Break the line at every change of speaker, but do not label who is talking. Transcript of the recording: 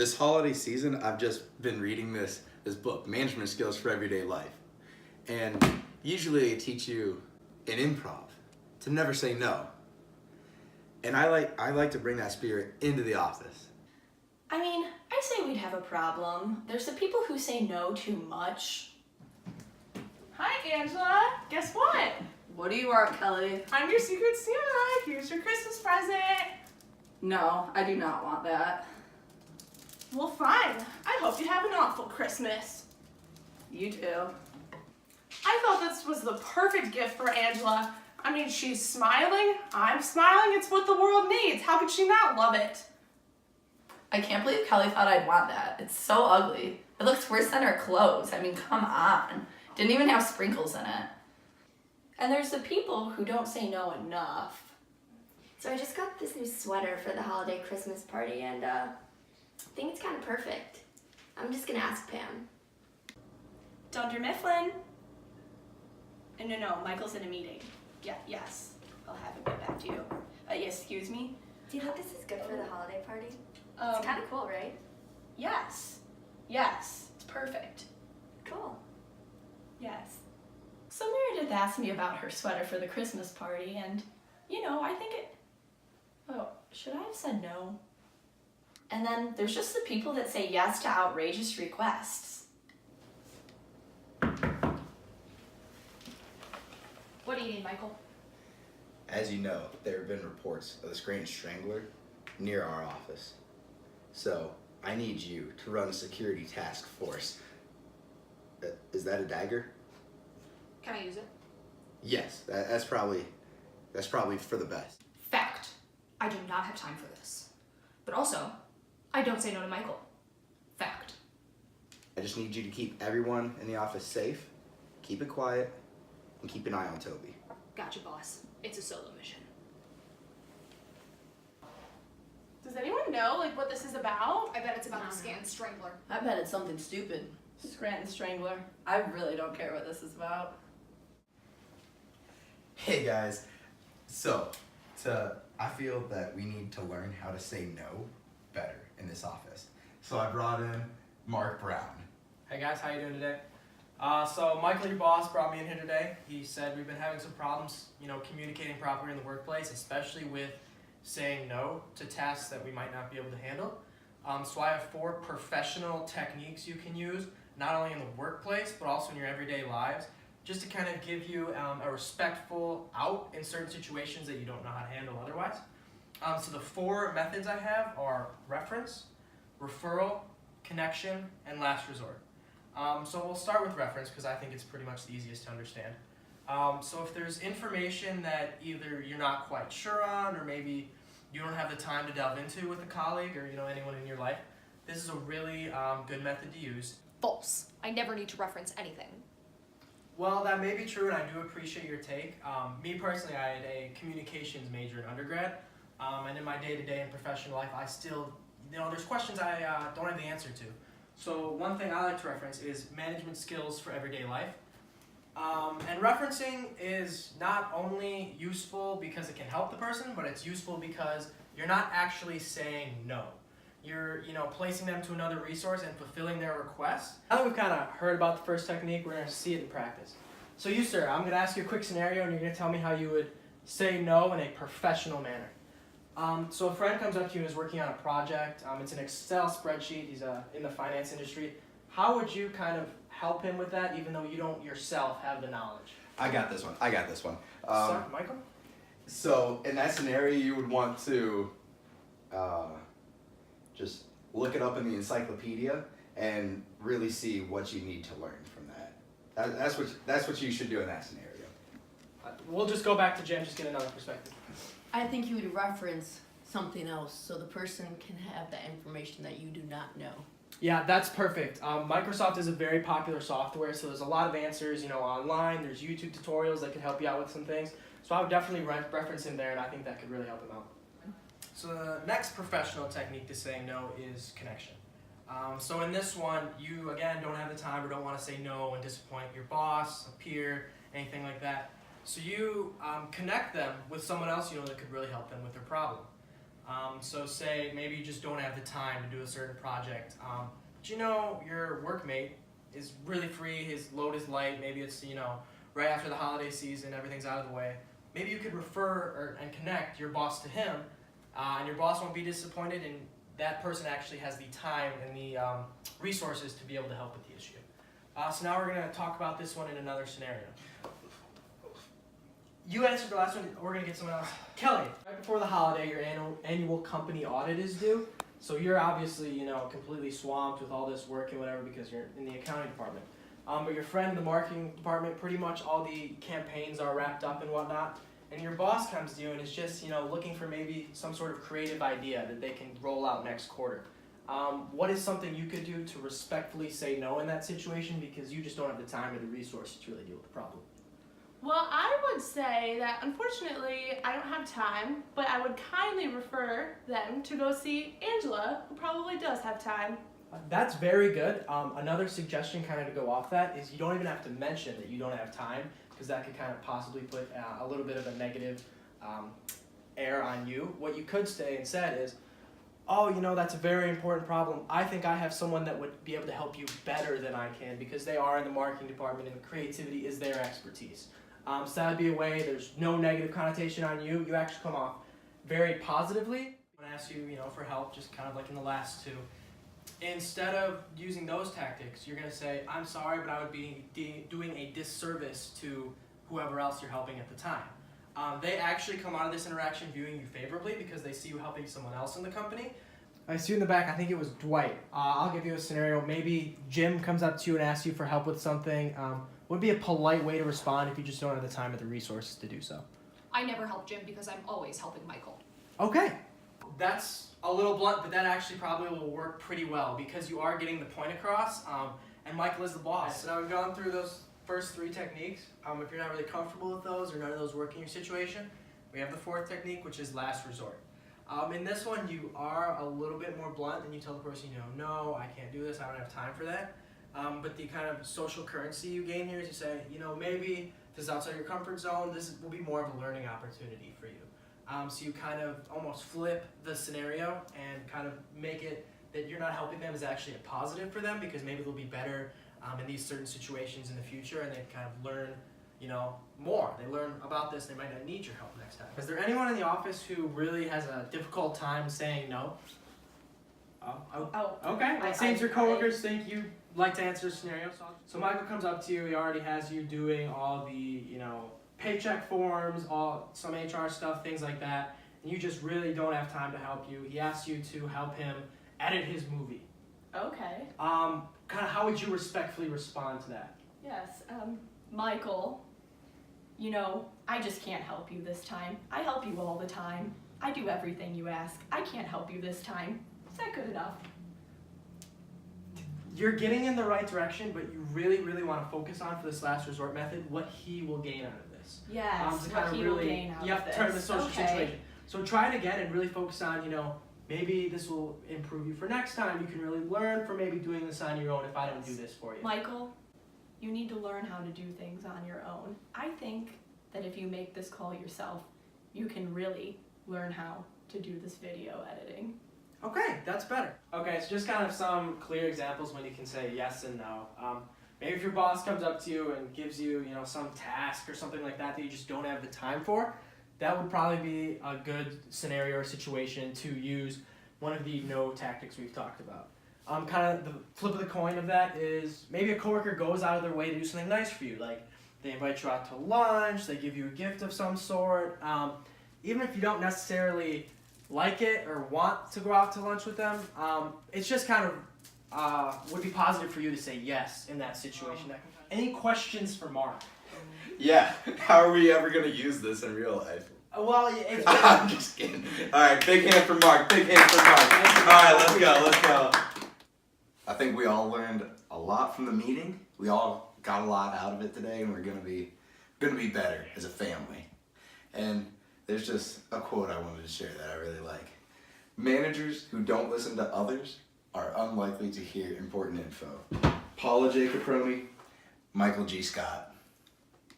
this holiday season, I've just been reading this book, Management Skills for Everyday Life. And usually they teach you in improv to never say no. And I like to bring that spirit into the office.
I mean, I say we'd have a problem. There's the people who say no too much.
Hi, Angela. Guess what?
What do you want, Kelly?
I'm your secret Santa. Here's your Christmas present.
No, I do not want that.
Well, fine. I hope you have an awful Christmas.
You too.
I thought this was the perfect gift for Angela. I mean, she's smiling. I'm smiling. It's what the world needs. How could she not love it?
I can't believe Kelly thought I'd want that. It's so ugly. It looks worse than her clothes. I mean, come on. Didn't even have sprinkles in it.
And there's the people who don't say no enough.
So I just got this new sweater for the holiday Christmas party, and I think it's kind of perfect. I'm just gonna ask Pam.
Dr. Mifflin? No, Michael's in a meeting. Yes. I'll have him get back to you. Yes, excuse me?
Do you think this is good for the holiday party?
Um,
It's kind of cool, right?
Yes. It's perfect.
Cool.
Yes. So Meredith asked me about her sweater for the Christmas party, and, I think it... Oh, should I have said no? And then there's just the people that say yes to outrageous requests.
What do you need, Michael?
As you know, there have been reports of the strange strangler near our office. So I need you to run a security task force. Is that a dagger?
Can I use it?
Yes, that's probably for the best.
Fact. I do not have time for this. But also, I don't say no to Michael. Fact.
I just need you to keep everyone in the office safe, keep it quiet, and keep an eye on Toby.
Gotcha, boss. It's a solo mission.
Does anyone know, what this is about?
I bet it's about the Scranton Strangler.
I bet it's something stupid.
Scranton Strangler.
I really don't care what this is about.
Hey guys, I feel that we need to learn how to say no better in this office. So I brought in Mark Brown.
Hey guys, how you doing today? So Michael, your boss, brought me in here today. He said we've been having some problems, communicating properly in the workplace, especially with saying no to tasks that we might not be able to handle. So I have 4 professional techniques you can use, not only in the workplace, but also in your everyday lives, just to kind of give you a respectful out in certain situations that you don't know how to handle otherwise. So the 4 methods I have are reference, referral, connection, and last resort. So we'll start with reference because I think it's pretty much the easiest to understand. So if there's information that either you're not quite sure on, or maybe you don't have the time to delve into with a colleague or anyone in your life, this is a really good method to use.
False. I never need to reference anything.
Well, that may be true, and I do appreciate your take. Me personally, I had a communications major in undergrad, and in my day-to-day and professional life, I still, there's questions I don't have the answer to. So one thing I like to reference is management skills for everyday life. And referencing is not only useful because it can help the person, but it's useful because you're not actually saying no. You're, placing them to another resource and fulfilling their request. Now that we've kind of heard about the first technique, we're going to see it in practice. So you, sir, I'm going to ask you a quick scenario, and you're going to tell me how you would say no in a professional manner. So a friend comes up to you and is working on a project. It's an Excel spreadsheet. He's in the finance industry. How would you kind of help him with that, even though you don't yourself have the knowledge?
I got this one.
Sir, Michael?
So in that scenario, you would want to just look it up in the encyclopedia and really see what you need to learn from that. That's what you should do in that scenario.
We'll just go back to Jen, just get another perspective.
I think you would reference something else so the person can have the information that you do not know.
Yeah, that's perfect. Microsoft is a very popular software, so there's a lot of answers, online. There's YouTube tutorials that can help you out with some things. So I would definitely reference him there, and I think that could really help him out. So the next professional technique to saying no is connection. So in this one, you, again, don't have the time or don't want to say no and disappoint your boss, a peer, anything like that. So you connect them with someone else that could really help them with their problem. So say maybe you just don't have the time to do a certain project, but you know your workmate is really free, his load is light, maybe it's, you know, right after the holiday season, everything's out of the way. Maybe you could refer and connect your boss to him, and your boss won't be disappointed, and that person actually has the time and the resources to be able to help with the issue. So now we're going to talk about this one in another scenario. You answered the last one, we're going to get someone else. Kelly, right before the holiday, your annual company audit is due. So you're obviously, you know, completely swamped with all this work and whatever because you're in the accounting department. But your friend in the marketing department, pretty much all the campaigns are wrapped up and whatnot. And your boss comes to you and is just, you know, looking for maybe some sort of creative idea that they can roll out next quarter. What is something you could do to respectfully say no in that situation because you just don't have the time or the resources to really deal with the problem?
Well, I would say that unfortunately I don't have time, but I would kindly refer them to go see Angela, who probably does have time.
That's very good. Another suggestion kind of to go off that is you don't even have to mention that you don't have time because that could kind of possibly put a little bit of a negative air on you. What you could say instead is, oh, you know, that's a very important problem. I think I have someone that would be able to help you better than I can because they are in the marketing department and creativity is their expertise. So that would be a way, there's no negative connotation on you. You actually come off very positively. I'm going to ask you, you know, for help, just kind of like in the last two. Instead of using those tactics, you're going to say, I'm sorry, but I would be doing a disservice to whoever else you're helping at the time. They actually come out of this interaction viewing you favorably because they see you helping someone else in the company. I see you in the back, I think it was Dwight. I'll give you a scenario. Maybe Jim comes up to you and asks you for help with something. Would be a polite way to respond if you just don't have the time or the resources to do so.
I never help Jim because I'm always helping Michael.
Okay. That's a little blunt, but that actually probably will work pretty well because you are getting the point across, and Michael is the boss. So now we've gone through those first three techniques. If you're not really comfortable with those or none of those work in your situation, we have the fourth technique, which is last resort. In this one, you are a little bit more blunt and you tell the person, you know, no, I can't do this, I don't have time for that. But the kind of social currency you gain here is you say, you know, maybe this is outside your comfort zone, will be more of a learning opportunity for you. So you kind of almost flip the scenario and kind of make it that you're not helping them is actually a positive for them because maybe they'll be better in these certain situations in the future and they kind of learn, you know, more. They learn about this, they might not need your help next time. Is there anyone in the office who really has a difficult time saying no? Okay. It seems your coworkers think you like to answer scenarios. So Michael comes up to you, he already has you doing all the, you know, paycheck forms, some HR stuff, things like that, and you just really don't have time to help you. He asks you to help him edit his movie.
Okay.
Kind of how would you respectfully respond to that?
Yes, Michael, you know, I just can't help you this time. I help you all the time. I do everything you ask. I can't help you this time. Is that good enough?
You're getting in the right direction, but you really, really want to focus on, for this last resort method, what he will gain out of this.
Yes,
To
what
kind of
he
really,
will gain out
you have
of
to turn the
this.
social
Okay.
situation. So try it again and really focus on, you know, maybe this will improve you for next time. You can really learn from maybe doing this on your own if I don't do this for you.
Michael, you need to learn how to do things on your own. I think that if you make this call yourself, you can really learn how to do this video editing.
Okay, that's better. Okay, so just kind of some clear examples when you can say yes and no. Maybe if your boss comes up to you and gives you, you know, some task or something like that that you just don't have the time for, that would probably be a good scenario or situation to use one of the no tactics we've talked about. Kind of the flip of the coin of that is maybe a coworker goes out of their way to do something nice for you, like they invite you out to lunch, they give you a gift of some sort. Even if you don't necessarily like it or want to go out to lunch with them, it's just kind of would be positive for you to say yes in that situation. Any questions for Mark?
Yeah, how are we ever gonna use this in real life?
Well, it's
I'm just kidding. Alright, big hand for Mark, big hand for Mark. Alright, let's go. I think we all learned a lot from the meeting. We all got a lot out of it today, and we're gonna be better as a family. And there's just a quote I wanted to share that I really like. Managers who don't listen to others are unlikely to hear important info. Paula J. Caproni, Michael G. Scott.